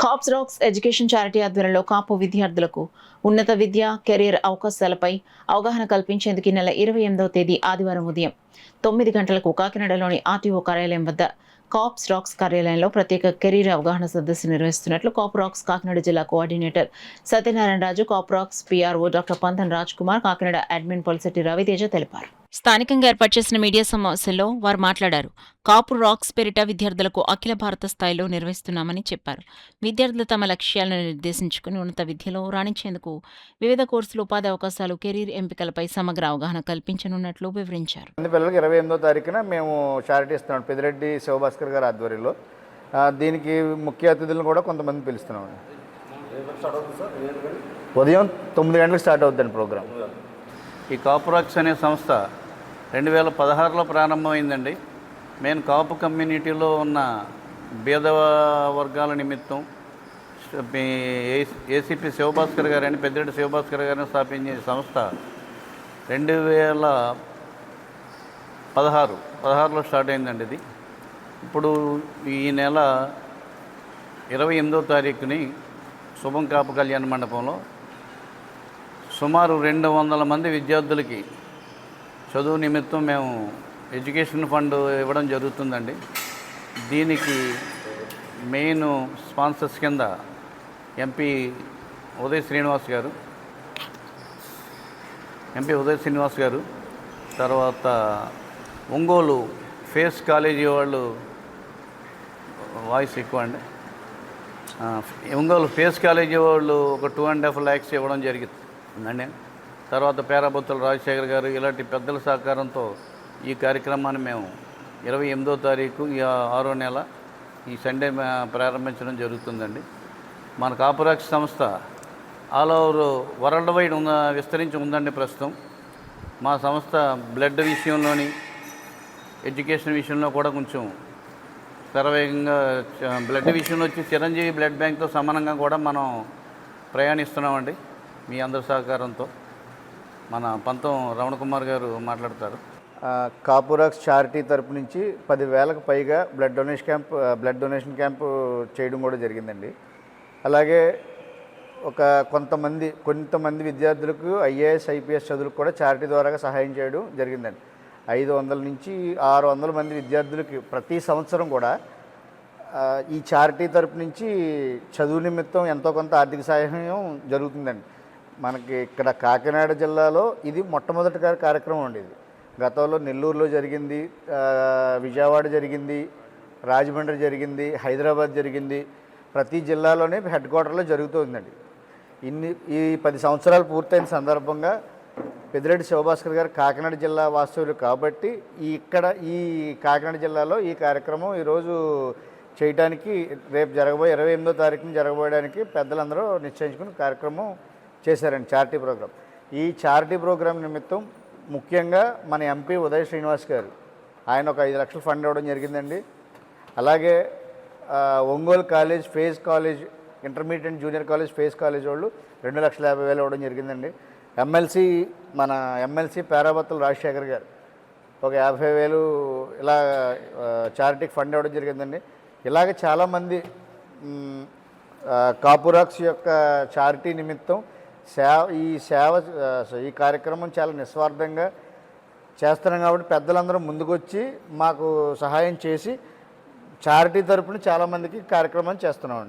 Caps racks education charity ఆధ్వర్యంలో కాపు విద్యార్థులకు ఉన్నత విద్య కెరీర్ అవకాశాలపై అవగాహన కల్పించేందుకు ఈ నెల 28వ తేదీ ఆదివారం ఉదయం 9 గంటలకు కాకినాడలోని ఆర్టీఓ కార్యాలయం వద్ద కాప్స్ రాక్స్ కార్యాలయంలో ప్రత్యేక కెరీర్ అవగాహన సదస్సు నిర్వహిస్తున్నట్లు కాపు రాక్స్ కాకినాడ జిల్లా coordinator Satyanarayana Raju, Kapu Rocks PRO doctor Pantan Raj Kumar, Kakinada admin Polisetti Raviteja తెలిపారు. స్థానికంగా ఏర్పాటు చేసిన మీడియా సమావేశంలో వారు మాట్లాడారు. కాపు రాక్స్ పేరిట విద్యార్థులకు అఖిల భారత స్థాయిలో నిర్వహిస్తున్నామని చెప్పారు. విద్యార్థులు తమ లక్ష్యాలను నిర్దేశించుకుని ఉన్నత విద్యలో రాణించేందుకు వివిధ కోర్సులు, ఉపాధి అవకాశాలు, కెరీర్ ఎంపికలపై సమగ్ర అవగాహన కల్పించనున్నట్లు వివరించారు. పిల్లలకి 28వ తారీఖున మేము చారిటీ ఇస్తున్నాం పెద్దిరెడ్డి శివభాస్కర్ గారి ఆధ్వర్యంలో. దీనికి ముఖ్య అతిథులను కూడా కొంతమంది పిలుస్తున్నాం. ఉదయం 9 గంటలకు స్టార్ట్ అవుతుందండి ప్రోగ్రాం. ఈ కాపు రాక్స్ అనే సంస్థ 2016లో ప్రారంభమైందండి. మెయిన్ కాపు కమ్యూనిటీలో ఉన్న బీద వర్గాల నిమిత్తం ఏసీపీ శివభాస్కర్ గారని, పెద్దిరెడ్డి శివభాస్కర్ గారిని స్థాపించిన సంస్థ 2016లో స్టార్ట్ అయిందండి. ఇది ఇప్పుడు ఈ నెల 28వ తారీఖుని శుభం కాపు కళ్యాణ మండపంలో సుమారు 200 మంది విద్యార్థులకి చదువు నిమిత్తం మేము ఎడ్యుకేషన్ ఫండ్ ఇవ్వడం జరుగుతుందండి. దీనికి మెయిన్ స్పాన్సర్స్ కింద ఎంపీ ఉదయ్ శ్రీనివాస్ గారు, తర్వాత ఒంగోలు ఫేస్ కాలేజీ వాళ్ళు, వాయిస్ ఎక్కువ అండి, ఒంగోలు ఫేస్ కాలేజీ వాళ్ళు ఒక 2.5 lakhs ఇవ్వడం జరిగిందండి. తర్వాత పేరాబొత్తుల రాజశేఖర్ గారు ఇలాంటి పెద్దల సహకారంతో ఈ కార్యక్రమాన్ని మేము 28వ తారీఖు 6వ నెల ఈ సండే ప్రారంభించడం జరుగుతుందండి. మన కాపు రాక్స్ సంస్థ ఆల్ ఓవర్ వరల్డ్ వైడ్ విస్తరించి ఉందండి ప్రస్తుతం. మా సంస్థ బ్లడ్ విషయంలోని, ఎడ్యుకేషన్ విషయంలో కూడా కొంచెం శరవేగంగా, బ్లడ్ విషయంలో వచ్చి చిరంజీవి బ్లడ్ బ్యాంక్తో సమానంగా కూడా మనం ప్రయాణిస్తున్నామండి. మీ అందరి సహకారంతో మన పంతం రమణ కుమార్ గారు మాట్లాడతారు. కాపు రాక్స్ చారిటీ తరపు నుంచి 10,000కు పైగా బ్లడ్ డొనేషన్ క్యాంపు చేయడం కూడా జరిగిందండి. అలాగే కొంతమంది విద్యార్థులకు ఐఏఎస్, ఐపీఎస్ చదువులకు కూడా చారిటీ ద్వారా సహాయం చేయడం జరిగిందండి. 500 నుంచి 600 మంది విద్యార్థులకి ప్రతి సంవత్సరం కూడా ఈ చారిటీ తరపు నుంచి చదువు నిమిత్తం ఎంతో కొంత ఆర్థిక సహాయం జరుగుతుందండి. మనకి ఇక్కడ కాకినాడ జిల్లాలో ఇది మొట్టమొదటి కార్యక్రమం ఉండేది. గతంలో నెల్లూరులో జరిగింది, విజయవాడ జరిగింది, రాజమండ్రి జరిగింది, హైదరాబాద్ జరిగింది. ప్రతి జిల్లాలోనే హెడ్ క్వార్టర్లో జరుగుతుందండి. ఈ 10 సంవత్సరాలు పూర్తయిన సందర్భంగా పెద్దిరెడ్డి శివభాస్కర్ గారు కాకినాడ జిల్లా వాస్తవ్యులు కాబట్టి ఈ కాకినాడ జిల్లాలో ఈ కార్యక్రమం ఈరోజు చేయడానికి, రేపు 28వ తారీఖున జరగబోయడానికి పెద్దలందరూ నిశ్చయించుకుని కార్యక్రమం చేశారండి. Charity programme. ఈ చారిటీ ప్రోగ్రాం నిమిత్తం ముఖ్యంగా మన ఎంపీ ఉదయ్ శ్రీనివాస్ గారు ఆయన ఒక 5 లక్షలు ఫండ్ ఇవ్వడం జరిగిందండి. అలాగే Ongole college, phase college, intermediate junior college, phase college వాళ్ళు 2,50,000 ఇవ్వడం జరిగిందండి. మన ఎమ్మెల్సీ పేరాబత్తుల రాజశేఖర్ గారు ఒక 50,000 ఇలా చారిటీకి ఫండ్ ఇవ్వడం జరిగిందండి. ఇలాగే చాలామంది కాపు రాక్స్ యొక్క చారిటీ నిమిత్తం ఈ కార్యక్రమం చాలా నిస్వార్థంగా చేస్తున్నాం కాబట్టి పెద్దలందరూ ముందుకొచ్చి మాకు సహాయం చేసి చారిటీ తరపున చాలామందికి కార్యక్రమం చేస్తున్నామండి.